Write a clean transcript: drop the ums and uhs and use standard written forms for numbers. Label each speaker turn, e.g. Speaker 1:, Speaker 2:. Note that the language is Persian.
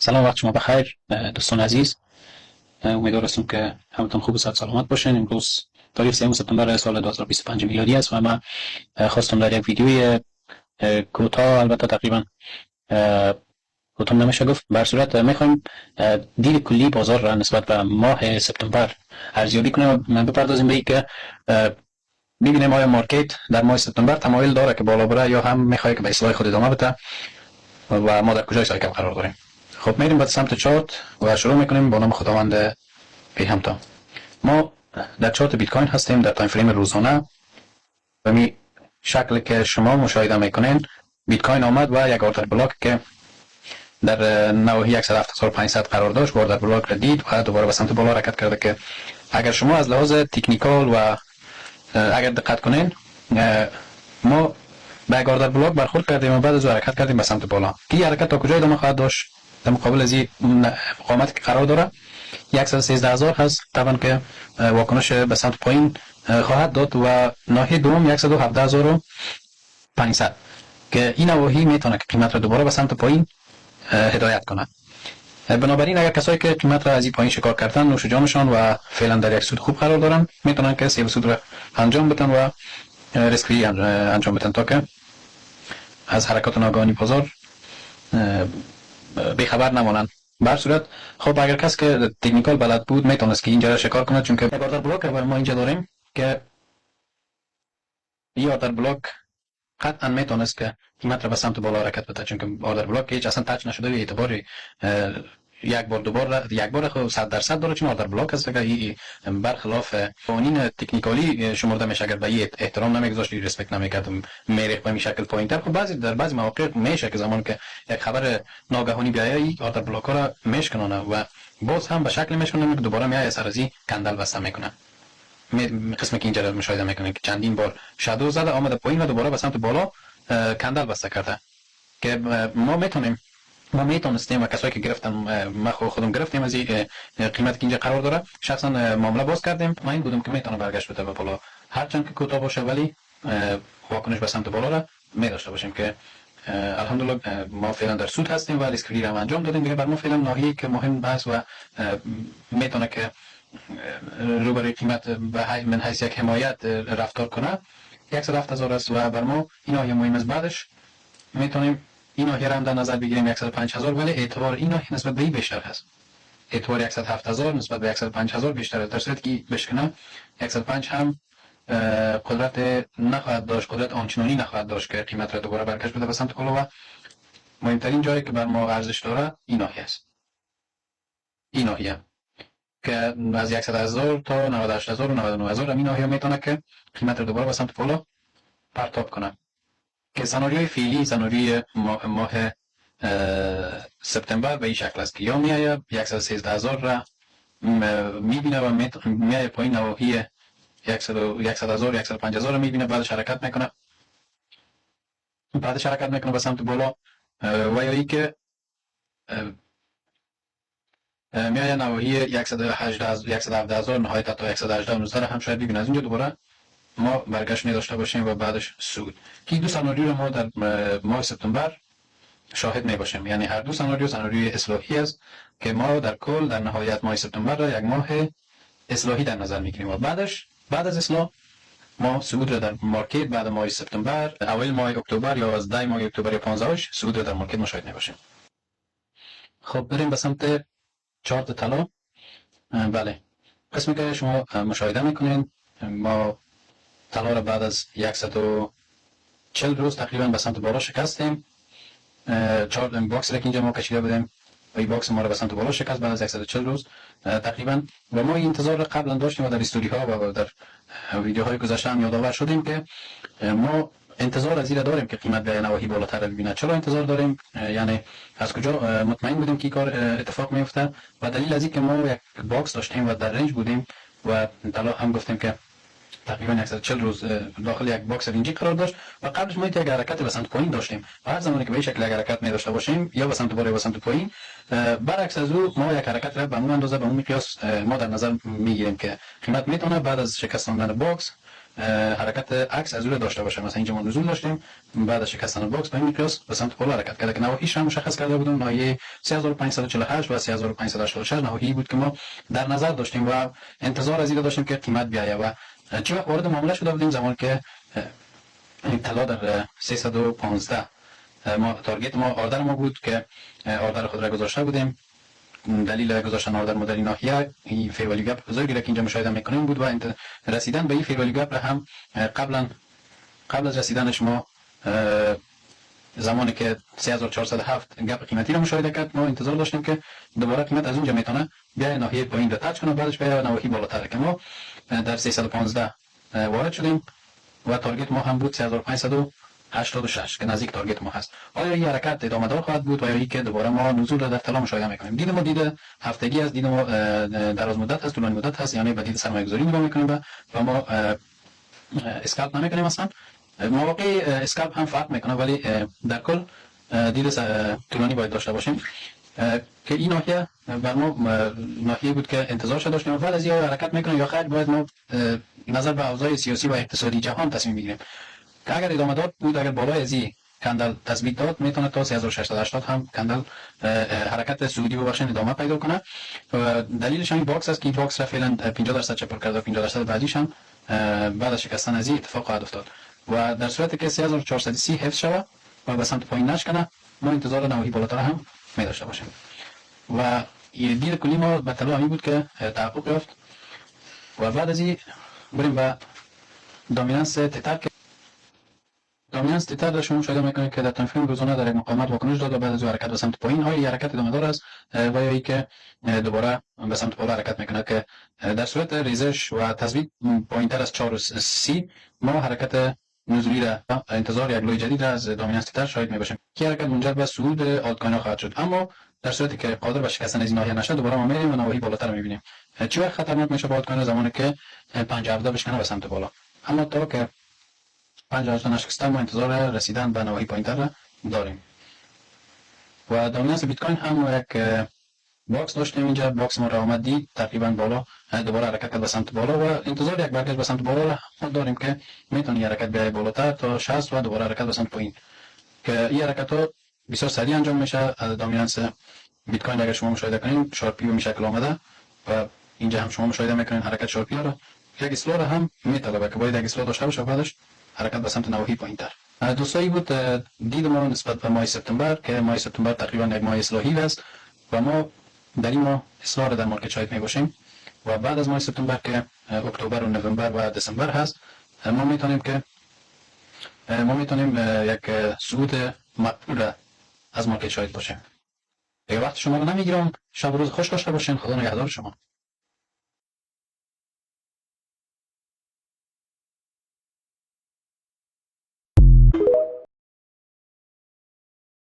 Speaker 1: سلام، وقت شما بخیر دوستان عزیز. امیدوار هستم که همتون خوب و صحت سلامت باشین. امروز تاریخ 3 سپتامبر سال 2025 میلادی است و من خواستم در یک ویدیوی کوتاه، البته تقریبا کوتاه نمیشه گفت، بر صورت میخوایم دید کلی بازار را نسبت به ماه سپتامبر ارزیابی کنیم. من بپردازیم به این که ببینیم آیا مارکت در ماه سپتامبر تمایل داره که بالا بره یا هم میخواد که به اصلاح خود ادامه بده و ما در کجای سایکل قرار داریم. خب میریم به سمت چارت و شروع میکنیم با نام خداوند بی همتا. ما در چارت بیت کوین هستیم در تایم فریم روزانه. به می شکل که شما مشاهده میکنین بیت کوین آمد و یک آردر بلاک که در نواحی 107500 قرار داشت آردر بلاک را دید و دوباره به سمت بالا حرکت کرده که اگر شما از لحاظ تکنیکال و اگر دقت کنین ما به یک آردر بلاک برخورد کردیم و بعد از حرکت کردیم به سمت بالا. این حرکت تا کجا ادامه خواهد داشت؟ در مقابل از این مقاومتی که قرار داره 113000 هست، طبعا که واکنش به سمت پایین خواهد داد و ناحیه دوم 117500 که این نواحی میتونه که قیمت را دوباره به سمت پایین هدایت کنه. بنابراین اگر کسایی که قیمت را از این پایین شکار کردن نوش جانشان و فعلا در یک سود خوب قرار دارن، میتونن که سیو سود را انجام بدن و ریسک انجام بدن تا که از حرکات ناگهانی بازار بیخبر نمانند. بر صورت خب اگر کس که تکنیکال بلد بود میتونست که اینجا را شکار کنه، چون که آردر بلاک ما اینجا داریم که این آردر بلاک قطعا میتونست که قیمت را به سمت بالا حرکت بده، چون که آردر بلاک هیچ اصلا تاچ نشده و اعتباری یک بار دو بار یک بار خود 100% داره، چون آردر بلاک است که این برخلاف قوانین تکنیکالی شمرده میشه. اگر به این احترام نمیگذاشت، ریسپکت نمیکرد، میریخت به این شکل پوینتر. خب در بعضی مواقع میشه که زمان که یک خبر ناگهانی بیاید این آردر بلاک ها را میشکنونه و باز هم به شکل میشکنه که دوباره میاد سر از این کندل بسته میکنه. قسمی که اینجا مشاهده میکنه که چندین بار شادو زده آمده پایین و دوباره به سمت بالا کندل بسته کرده که ما میتونستیم و کسایی که گرفتن، ما خودم گرفتیم از این قیمتی که اینجا قرار داره، شخصا معامله باز کردیم. من این بودم که میتونه برگشت بده به بالا، هرچند که کوتاه باشه ولی واکنش به سمت بالا را می داشته باشیم که الحمدلله ما فعلا در سود هستیم و ریسک فری را انجام دادیم. دیگه بر ما فعلا ناحیه‌ای که مهم هست و میتونه که روبروی قیمت من حیث یک حمایت رفتار کنه 107000 است و بر ما این ناحیه مهم است. بعدش میتونیم این ناحیه را هم در نظر بگیریم 105000، ولی اعتبار این ناحیه نسبت به این بیشتر هست. اعتبار 107000 نسبت به 105000 بیشتر است. در صورتی که بشکنه 105 هم قدرت نخواهد داشت، قدرت آنچنانی نخواهد داشت که قیمت را دوباره برگشت بده به سمت بالا و مهمترین جایی که بر ما ارزش داره این ناحیه است. این ناحیه که از 100000 تا 98000 و 99000 این ناحیه میتونه که قیمت رو دوباره به سمت بالا پرتاب کنه. که سناریوی فعلی سناریوی ماه سپتامبر به این شکل است که یا میایه 113000 را میبینه و میایه پایین نواحی 100000 150000 رو میبینه، بعدش حرکت میکنه به سمت بالا و یا ای که میایه نواحی 118000 نهایت تا 1189 هم شاید ببینه. از اینجا دوباره ما برگشت نداشته باشیم و بعدش سود. که دو سناریو رو ما در ماه سپتامبر شاهد می باشیم، یعنی هر دو سناریوی اصلاحی است که ما در کل در نهایت ماه سپتامبر را یک ماه اصلاحی در نظر میگیریم و بعد از اصلاح ما صعود را در مارکت بعد ماه سپتامبر، اول ماه اکتبر یا از 10 ماه اکتبر یا 15 صعود را در مارکت مشاهده می باشیم. خب بریم به سمت چارت طلا. بله، قسمی که شما مشاهده میکنین ما طلا را بعد از 140 روز تقریبا به سمت بالا شکستیم. چارت باکس را که اینجا ما کشیده بودیم و این باکس ما را به سمت بالا شکست بعد از 140 روز تقریبا و ما این انتظار را قبلا داشتیم و در استوری ها و در ویدیوهای گذشته هم یادآور شدیم که ما انتظار از این داریم که قیمت به نواحی بالاتر ببینه. چرا انتظار داریم؟ یعنی از کجا مطمئن بودیم که این کار اتفاق میفته؟ و دلیل از این که ما یک باکس داشتیم و در رنج بودیم و طلا هم گفتیم که تقریبا 140 روز داخل یک باکس رنجی قرار داشت و قبلش ما یک حرکت به سمت پایین داشتیم و هر زمانی که به این شکل حرکت می داشته باشیم یا به سمت بالا یا به سمت پایین، برعکس از او ما یک حرکت را به اون اندازه به اون مقیاس ما در نظر میگیریم که قیمت میتونه بعد از شکستاندن باکس حرکت عکس از اون داشته باشه. مثلا اینجا ما نزول داشتیم، بعد از شکستن باکس به این میقیاس به سمت بالا حرکت کرد که نواحیش هم مشخص کرده بودیم. ناحیه 3548 و 3586 نواحی بود که ما در نظر داشتیم و انتظار از این داشتیم که قیمت بیاید و چه وقت وارد معامله شده بودیم زمانی که این طلا در 315 ما تارگت ما آردر ما بود که آردر خود را گذاشته بودیم. دلیل گذاشتن آردر ما در این ناحیه این فیر ولیو گپ بزرگی را که اینجا مشاهده میکنیم بود و رسیدن به این فیر ولیو گپ را هم قبل از رسیدنش ما زمانی که 3407 گپ قیمتی را مشاهده کرد، ما انتظار داشتیم که دوباره قیمت از اونجا میتونه بیای ناحیه پایین را تاچ کنه، بعدش بیای ناحیه بالاتر که ما در 315 وارد شدیم و تارگت ما هم بود 3586 که نزدیک تارگت ما هست. آیا این حرکت ادامه دار خواهد بود و یا اینکه دوباره ما نزول در طلا مشاهده میکنیم؟ دید ما دید هفتگی است، دید ما دراز مدت هست، طولانی مدت هست، یعنی به دید سرمایه‌گذاری نگاه میکنیم و ما اسکالپ نمیکنیم. مثلا مواقع اسکالپ هم فرق میکنه، ولی در کل دید طولانی باید داشته باشیم که این ناحیه بر ما ناحیه بود که انتظار شده داشتیم. بعد از این حرکت میکنیم یا خیر باید ما نظر به اوضاع سیاسی و اقتصادی جهان تصمیم بگیریم که اگر ادامه داد بود، اگر بالای از این کندل تثبیت داد، میتونه تا 3680 هم کندل حرکت صعودی ببخشید ادامه پیدا کنه. دلیلش هم باکس است که این باکس را فعلا 50% چپر کرده، 50% بعدیش هم بعد از شکستن از این اتفاق خواهد افتاد و در صورتی که 3430 حفظ شود و به سمت پایین نشکنه، ما انتظار نواحی بالاتر هم می داشته باشیم. و دید کلی ما به طلا همین بود که تحقق یافت و بعد از این بریم به دامیننس تتر که دامیننس تتر را شما مشاهده میکنید که در تنفیم روزانه در یک مقاومت واکنش داد و بعد از حرکت به سمت پایین های حرکت ادامه دار است و یا اینکه دوباره به سمت بالا حرکت میکنه که در صورت ریزش و تثبیت پایینتر از 430 ما حرکت نزولی را انتظار یک لوی جدید از دامیننس تتر شاهد میباشیم که حرکت منجر به صعود آلتکوین ها خواهد شد. اما در صورتی که قادر به شکستن از این ناحیه نشه، دوباره ما میریم و نواحی بالاتر میبینیم. چه وقت خطرناک میشه با آلتکوین زمانی که 570 بشکنه به سمت بالا. اما تا که 580 نشکسته، ما انتظار رسیدن به نواحی پایینتر را داریم. و دامیننس بیت کوین هم یک باکس داشتیم اینجا، باکس ما را آمد دید تقریبا بالا، دوباره حرکت کرد به سمت بالا و انتظار یک برگشت به سمت بالا را داریم که میتونه حرکت بیاید بالاتر تا 60 و دوباره حرکت به سمت پایین که این حرکت ها بسیار سریع انجام میشه. دامیننس بیت کوین اگر شما مشاهده کنید شارپی به شکل آمده و اینجا هم شما مشاهده میکنید حرکت شارپی را، یک اصلاح هم میطلبه که باید یک اصلاح داشته باشه بعدش حرکت به سمت نواحی پایینتر. دوستایی بود دید ما نسبت به ماه سپتامبر که ماه سپتامبر تقریبا یک ماه اصلاحی است و ما در این ماه اصلاح در مارکت شاهد می باشیم و بعد از ماه سپتامبر که اکتبر و نوامبر و دسامبر هست، ما میتونیم یک صعود مقبول از مارکت شاهد باشیم. وقت شما رو نمیگیرم، شب و روز خوش داشته باشین. خدا نگهدار شما.